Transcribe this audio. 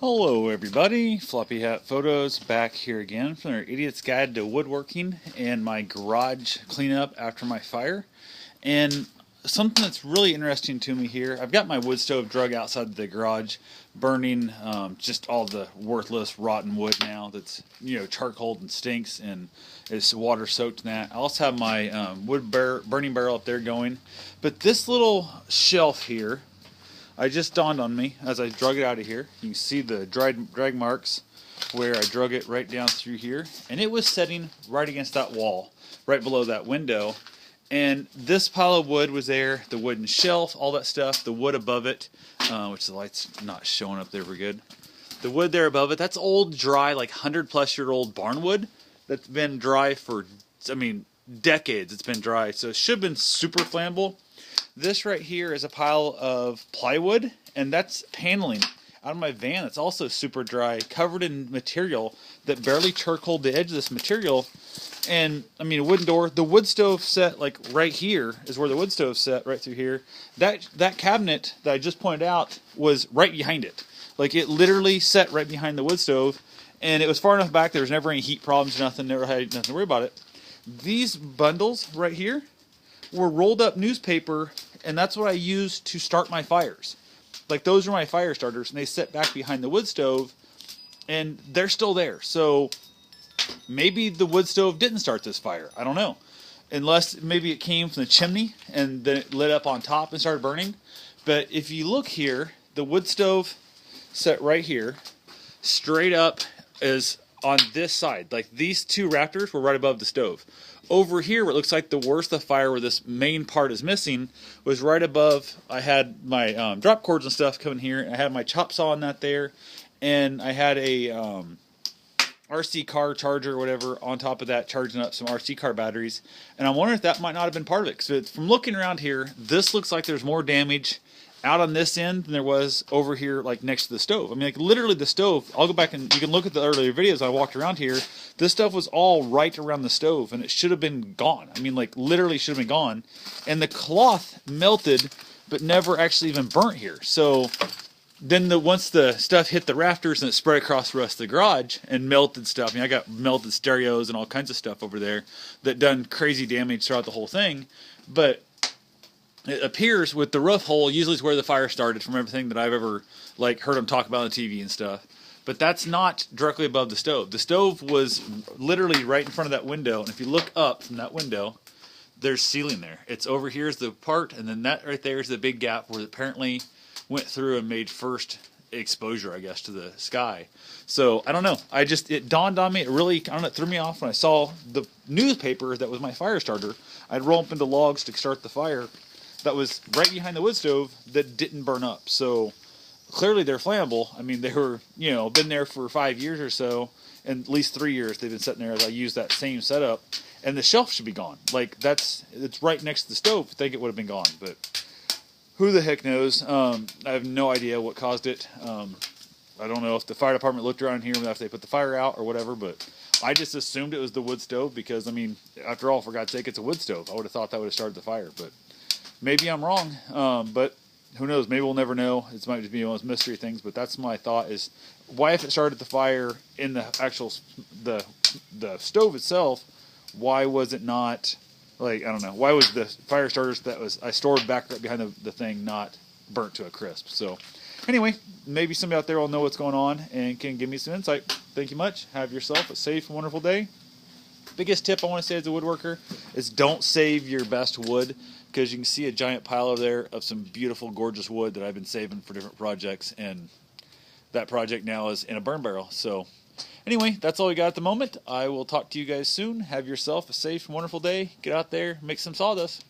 Hello everybody, Floppy Hat Photos back here again from our Idiot's Guide to Woodworking and my garage cleanup after my fire. And something that's really interesting to me here, I've got my wood stove drug outside the garage burning just all the worthless rotten wood now that's, charcoal and stinks and is water soaked in that. I also have my burning barrel up there going. But this little shelf here, it just dawned on me as I drug it out of here. You can see the drag marks where I drug it right down through here. And it was setting right against that wall, right below that window. And this pile of wood was there, the wooden shelf, all that stuff, the wood above it, which the light's not showing up there very good. The wood there above it, that's old, dry, like 100-plus-year-old barn wood that's been dry for, decades it's been dry. So it should have been super flammable. This right here is a pile of plywood, and that's paneling out of my van. It's also super dry, covered in material that barely charcoaled the edge of this material. And, a wooden door. The wood stove set, like, right here is where the wood stove set, right through here. That cabinet that I just pointed out was right behind it. Like, it literally set right behind the wood stove, and it was far enough back there was never any heat problems, nothing, never had nothing to worry about it. These bundles right here were rolled up newspaper, and that's what I used to start my fires. Like, those are my fire starters, and they sit back behind the wood stove, and they're still there. So maybe the wood stove didn't start this fire. I don't know. Unless maybe it came from the chimney and then it lit up on top and started burning. But if you look here, the wood stove set right here, straight up is on this side. Like, these two rafters were right above the stove. Over here, what looks like the worst of the fire, where this main part is missing, was right above. I had my drop cords and stuff coming here. And I had my chop saw in that there, and I had a RC car charger or whatever on top of that, charging up some RC car batteries. And I'm wondering if that might not have been part of it. Because from looking around here, this looks like there's more damage out on this end than there was over here, like next to the stove. Like, literally the stove, I'll go back and you can look at the earlier videos I walked around here. This stuff was all right around the stove, and it should have been gone. Like, literally should have been gone. And the cloth melted, but never actually even burnt here. So then once the stuff hit the rafters and it spread across the rest of the garage and melted stuff. I got melted stereos and all kinds of stuff over there that done crazy damage throughout the whole thing. But it appears with the roof hole usually is where the fire started, from everything that I've ever heard them talk about on TV and stuff. But that's not directly above the stove. The stove was literally right in front of that window, and if you look up from that window, there's ceiling there. It's over here is the part, and then that right there is the big gap where it apparently went through and made first exposure, I guess, to the sky. So I don't know. It dawned on me. It threw me off when I saw the newspaper that was my fire starter. I'd roll up into logs to start the fire. That was right behind the wood stove that didn't burn up. So clearly they're flammable. They were, been there for 5 years or so, and at least 3 years they've been sitting there as I used that same setup. And the shelf should be gone. It's right next to the stove. I think it would have been gone, but who the heck knows? I have no idea what caused it. I don't know if the fire department looked around here after they put the fire out or whatever, but I just assumed it was the wood stove because, after all, for God's sake, it's a wood stove. I would have thought that would have started the fire, but maybe I'm wrong, but who knows? Maybe we'll never know. It might just be one of those mystery things, but that's my thought is, why if it started the fire in the actual, the stove itself, why was it not, I don't know, why was the fire starters that I stored back right behind the thing not burnt to a crisp? So anyway, maybe somebody out there will know what's going on and can give me some insight. Thank you much. Have yourself a safe and wonderful day. Biggest tip I want to say as a woodworker is don't save your best wood, because you can see a giant pile over there of some beautiful, gorgeous wood that I've been saving for different projects, and that project now is in a burn barrel. So anyway, that's all we got at the moment. I will talk to you guys soon. Have yourself a safe and wonderful day. Get out there, make some sawdust.